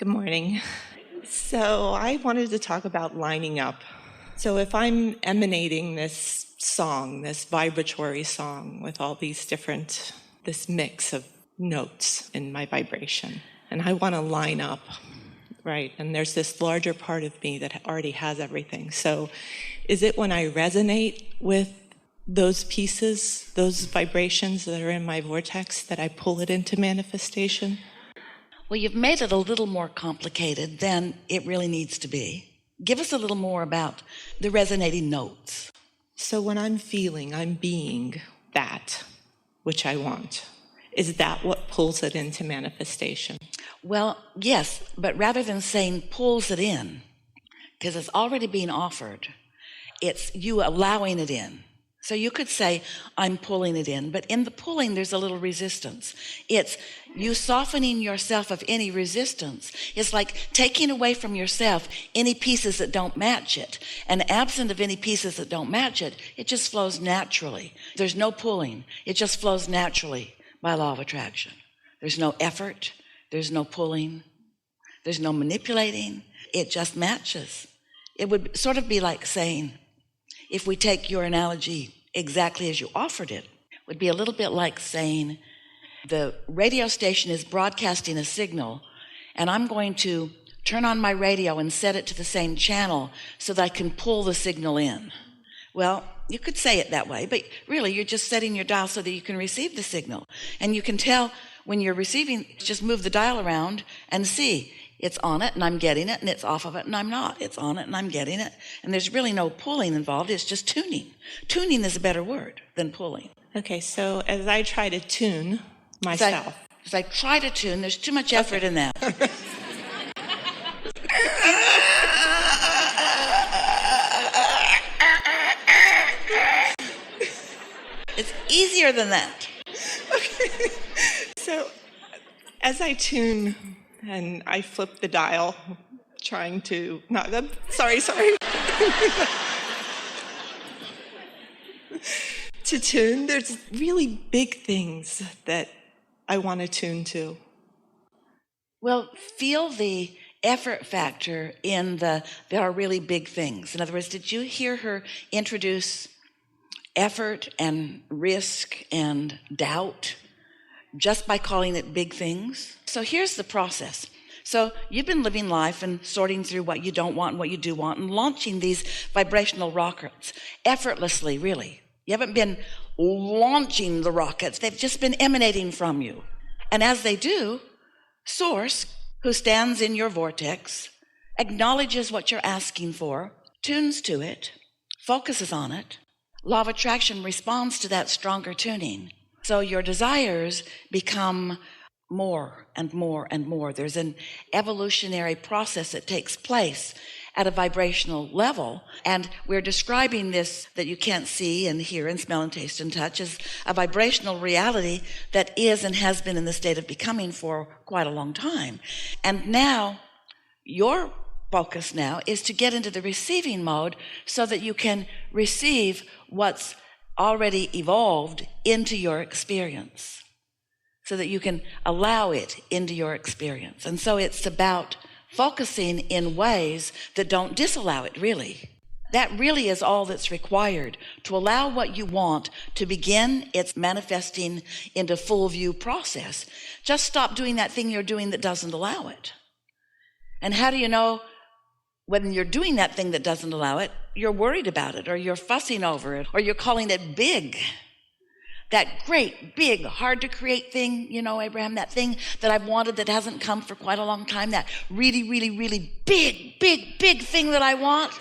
Good morning. So I wanted to talk about lining up. So if I'm emanating this song, this vibratory song with all these different, this mix of notes in my vibration, and I want to line up, right? And there's this larger part of me that already has everything. So is it when I resonate with those pieces, those vibrations that are in my vortex, that I pull it into manifestation? Well, you've made it a little more complicated than it really needs to be. Give us a little more about the resonating notes. So when I'm feeling, I'm being that which I want. Is that what pulls it into manifestation? Well, yes, but rather than saying pulls it in, because it's already being offered, it's you allowing it in. So you could say, I'm pulling it in, but in the pulling, there's a little resistance. It's you softening yourself of any resistance. It's like taking away from yourself any pieces that don't match it. And absent of any pieces that don't match it, it just flows naturally. There's no pulling. It just flows naturally by law of attraction. There's no effort. There's no pulling. There's no manipulating. It just matches. It would sort of be like saying, if we take your analogy exactly as you offered it, would be a little bit like saying the radio station is broadcasting a signal and I'm going to turn on my radio and set it to the same channel so that I can pull the signal in. Well, you could say it that way, but really you're just setting your dial so that you can receive the signal. And you can tell when you're receiving, just move the dial around and see. It's on it and I'm getting it, and it's off of it and I'm not. It's on it and I'm getting it. And there's really no pulling involved. It's just tuning. Tuning is a better word than pulling. Okay, so as I try to tune myself. As I try to tune, there's too much effort in that. It's easier than that. Okay. So as I tune and I flip the dial, trying to, sorry. To tune, there's really big things that I want to tune to. Well, feel the effort factor in there are really big things. In other words, did you hear her introduce effort and risk and doubt just by calling it big things? So here's the process. So you've been living life and sorting through what you don't want and what you do want and launching these vibrational rockets effortlessly, really. You haven't been launching the rockets. They've just been emanating from you. And as they do, Source, who stands in your vortex, acknowledges what you're asking for, tunes to it, focuses on it. Law of attraction responds to that stronger tuning. So your desires become more and more and more. There's an evolutionary process that takes place at a vibrational level. And we're describing this that you can't see and hear and smell and taste and touch as a vibrational reality that is and has been in the state of becoming for quite a long time. And now your focus now is to get into the receiving mode so that you can receive what's already evolved into your experience, so that you can allow it into your experience. And so it's about focusing in ways that don't disallow it, really. That really is all that's required to allow what you want to begin its manifesting into full view process. Just stop doing that thing you're doing that doesn't allow it. And how do you know when you're doing that thing that doesn't allow it? You're worried about it, or you're fussing over it, or you're calling it big. That great, big, hard to create thing, you know, Abraham, that thing that I've wanted that hasn't come for quite a long time, that really, really, really big thing that I want.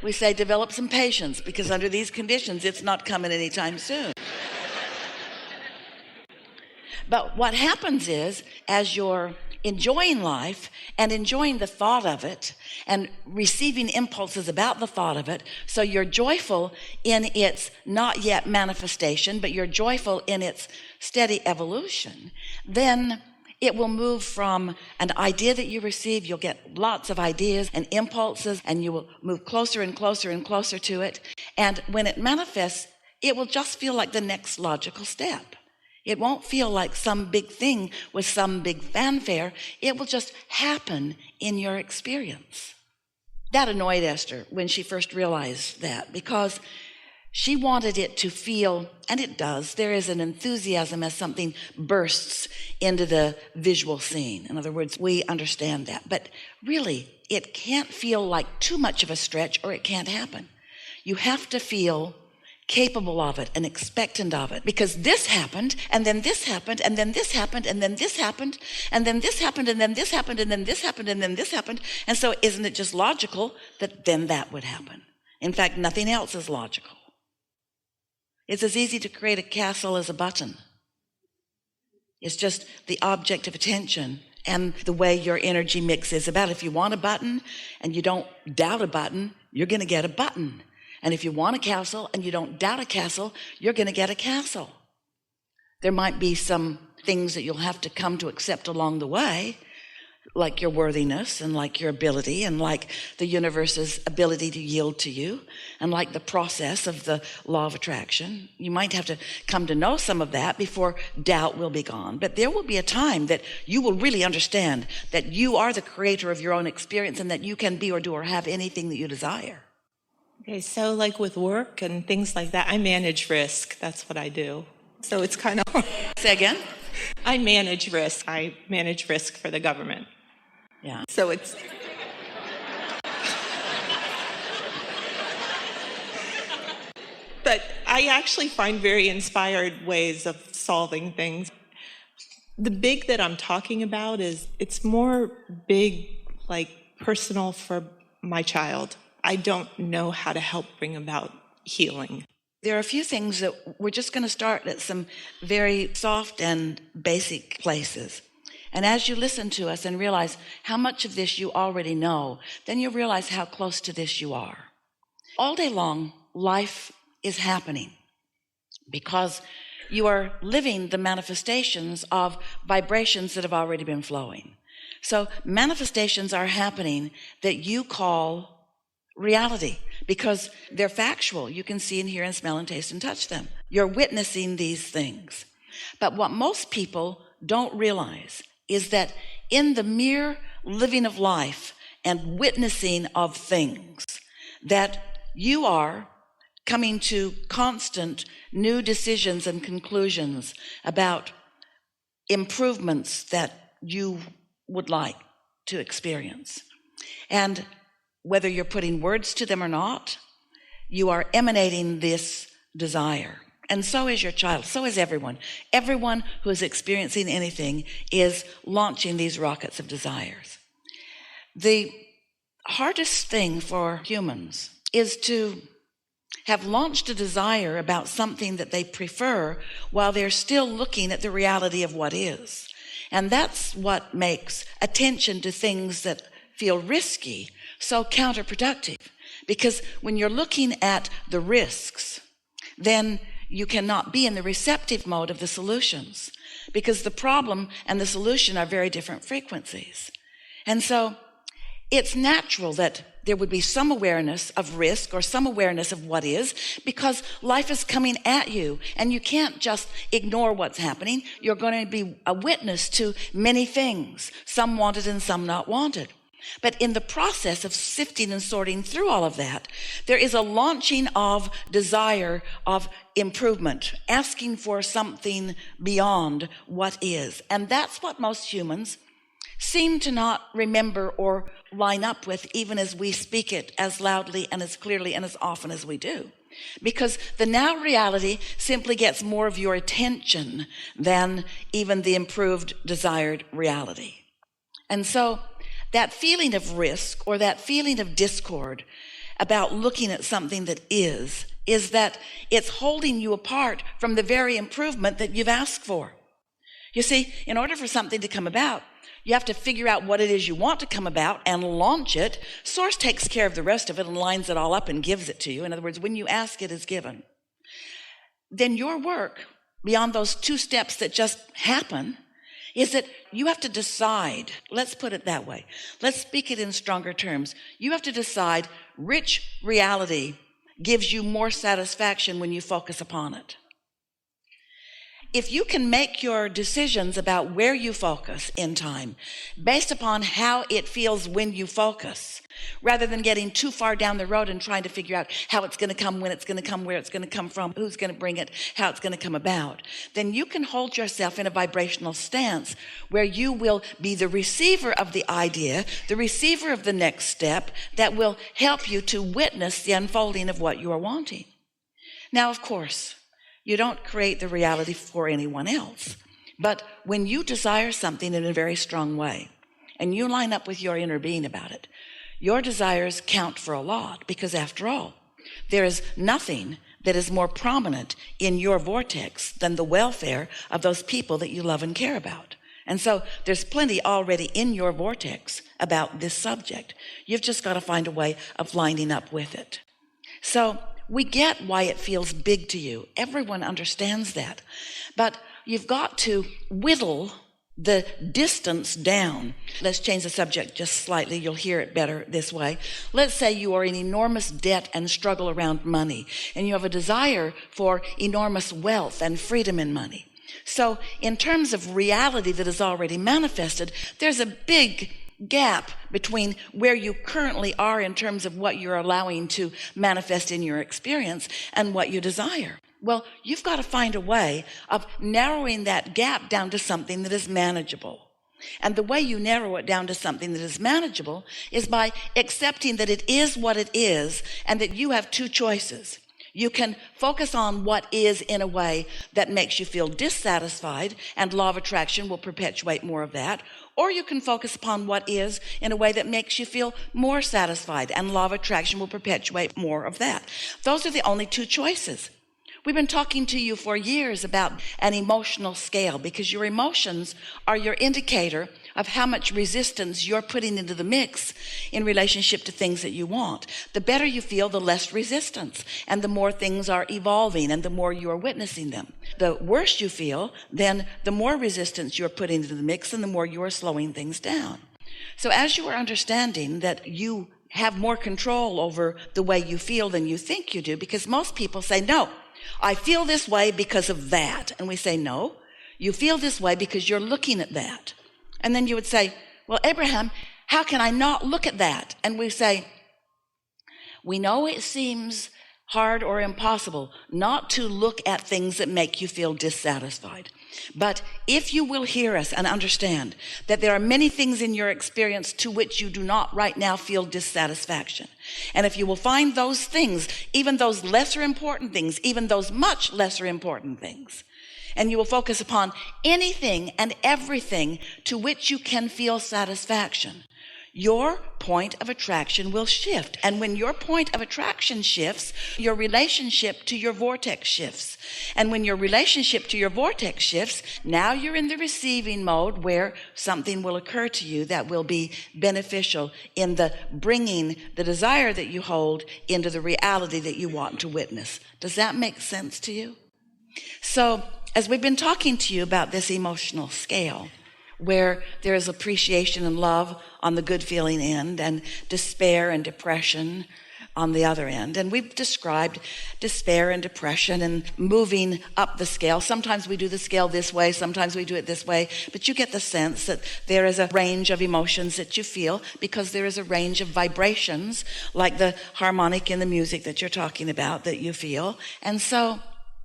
We say develop some patience, because under these conditions, it's not coming anytime soon. But what happens is, as you're enjoying life and enjoying the thought of it and receiving impulses about the thought of it, so you're joyful in its not yet manifestation, but you're joyful in its steady evolution, then it will move from an idea that you receive. You'll get lots of ideas and impulses, and you will move closer and closer and closer to it. And when it manifests, it will just feel like the next logical step. It won't feel like some big thing with some big fanfare. It will just happen in your experience. That annoyed Esther when she first realized that, because she wanted it to feel, and it does, there is an enthusiasm as something bursts into the visual scene. In other words, we understand that. But really, it can't feel like too much of a stretch, or it can't happen. You have to feel capable of it and expectant of it, because this happened, and then this happened, and then this happened, and then this happened, and then this happened, and then this happened, and then this happened, and then this happened. And so isn't it just logical that then that would happen? In fact, nothing else is logical. It's as easy to create a castle as a button. It's just the object of attention and the way your energy mix is about. If you want a button and you don't doubt a button, you're going to get a button. And if you want a castle and you don't doubt a castle, you're going to get a castle. There might be some things that you'll have to come to accept along the way, like your worthiness and like your ability and like the universe's ability to yield to you and like the process of the law of attraction. You might have to come to know some of that before doubt will be gone. But there will be a time that you will really understand that you are the creator of your own experience and that you can be or do or have anything that you desire. Okay, so like with work and things like that, I manage risk. That's what I do. So it's kind of... Say again? I manage risk. I manage risk for the government. Yeah. So it's... But I actually find very inspired ways of solving things. The big that I'm talking about is, it's more big, like personal for my child. I don't know how to help bring about healing. There are a few things that we're just going to start at some very soft and basic places. And as you listen to us and realize how much of this you already know, then you'll realize how close to this you are. All day long, life is happening because you are living the manifestations of vibrations that have already been flowing. So manifestations are happening that you call reality because they're factual. You can see and hear and smell and taste and touch them. You're witnessing these things. But what most people don't realize is that in the mere living of life and witnessing of things, that you are coming to constant new decisions and conclusions about improvements that you would like to experience. And whether you're putting words to them or not, you are emanating this desire. And so is your child, so is everyone. Everyone who is experiencing anything is launching these rockets of desires. The hardest thing for humans is to have launched a desire about something that they prefer while they're still looking at the reality of what is. And that's what makes attention to things that feel risky so counterproductive. Because when you're looking at the risks, then you cannot be in the receptive mode of the solutions, because the problem and the solution are very different frequencies. And so it's natural that there would be some awareness of risk or some awareness of what is, because life is coming at you and you can't just ignore what's happening. You're going to be a witness to many things, some wanted and some not wanted. But in the process of sifting and sorting through all of that, there is a launching of desire of improvement, asking for something beyond what is. And that's what most humans seem to not remember or line up with, even as we speak it as loudly and as clearly and as often as we do. Because the now reality simply gets more of your attention than even the improved desired reality. And so that feeling of risk or that feeling of discord about looking at something that is that it's holding you apart from the very improvement that you've asked for. You see, in order for something to come about, you have to figure out what it is you want to come about and launch it. Source takes care of the rest of it and lines it all up and gives it to you. In other words, when you ask, it is given. Then your work, beyond those two steps that just happen, is that you have to decide. Let's put it that way. Let's speak it in stronger terms. You have to decide which reality gives you more satisfaction when you focus upon it. if you can make your decisions about where you focus in time based upon how it feels when you focus, rather than getting too far down the road and trying to figure out how it's going to come, when it's going to come, where it's going to come from, who's going to bring it, how it's going to come about, then you can hold yourself in a vibrational stance where you will be the receiver of the idea, the receiver of the next step that will help you to witness the unfolding of what you are wanting. Now, of course, you don't create the reality for anyone else. But when you desire something in a very strong way, and you line up with your inner being about it, your desires count for a lot, because after all, there is nothing that is more prominent in your vortex than the welfare of those people that you love and care about. And so there's plenty already in your vortex about this subject. You've just got to find a way of lining up with it. So we get why it feels big to you. Everyone understands that. But you've got to whittle the distance down. Let's change the subject just slightly. You'll hear it better this way. Let's say you are in enormous debt and struggle around money, and you have a desire for enormous wealth and freedom in money. So in terms of reality that is already manifested, there's a big gap between where you currently are in terms of what you're allowing to manifest in your experience and what you desire. Well, you've got to find a way of narrowing that gap down to something that is manageable. And the way you narrow it down to something that is manageable is by accepting that it is what it is and that you have two choices. You can focus on what is in a way that makes you feel dissatisfied, and law of attraction will perpetuate more of that. Or you can focus upon what is in a way that makes you feel more satisfied, and law of attraction will perpetuate more of that. Those are the only two choices. We've been talking to you for years about an emotional scale, because your emotions are your indicator of how much resistance you're putting into the mix in relationship to things that you want. The better you feel, the less resistance, and the more things are evolving and the more you are witnessing them. The worse you feel, then the more resistance you're putting into the mix and the more you are slowing things down. So as you are understanding that you have more control over the way you feel than you think you do, because most people say, no, I feel this way because of that. And we say, no, you feel this way because you're looking at that. And then you would say, well, Abraham, how can I not look at that? And we say, we know it seems hard or impossible not to look at things that make you feel dissatisfied. But if you will hear us and understand that there are many things in your experience to which you do not right now feel dissatisfaction, and if you will find those things, even those lesser important things, even those much lesser important things, and you will focus upon anything and everything to which you can feel satisfaction, your point of attraction will shift. And when your point of attraction shifts, your relationship to your vortex shifts. And when your relationship to your vortex shifts, now you're in the receiving mode where something will occur to you that will be beneficial in the bringing the desire that you hold into the reality that you want to witness. Does that make sense to you? So, as we've been talking to you about this emotional scale, where there is appreciation and love on the good feeling end, and despair and depression on the other end. And we've described despair and depression and moving up the scale. Sometimes we do the scale this way, sometimes we do it this way, but you get the sense that there is a range of emotions that you feel because there is a range of vibrations, like the harmonic in the music that you're talking about, that you feel. And so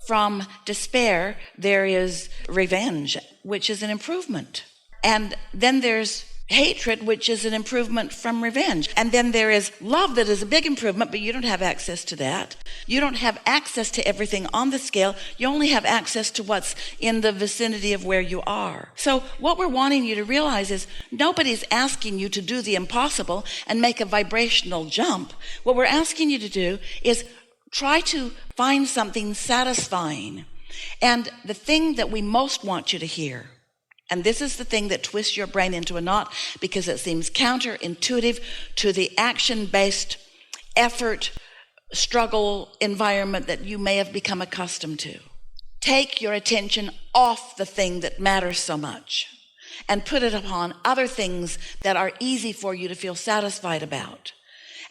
from despair, there is revenge, which is an improvement. And then there's hatred, which is an improvement from revenge. And then there is love, that is a big improvement, but you don't have access to that. You don't have access to everything on the scale. You only have access to what's in the vicinity of where you are. So what we're wanting you to realize is nobody's asking you to do the impossible and make a vibrational jump. What we're asking you to do is try to find something satisfying. And the thing that we most want you to hear, and this is the thing that twists your brain into a knot because it seems counterintuitive to the action-based effort, struggle environment that you may have become accustomed to. Take your attention off the thing that matters so much and put it upon other things that are easy for you to feel satisfied about.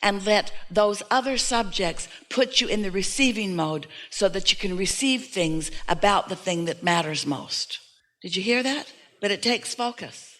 and let those other subjects put you in the receiving mode so that you can receive things about the thing that matters most. Did you hear that? But it takes focus.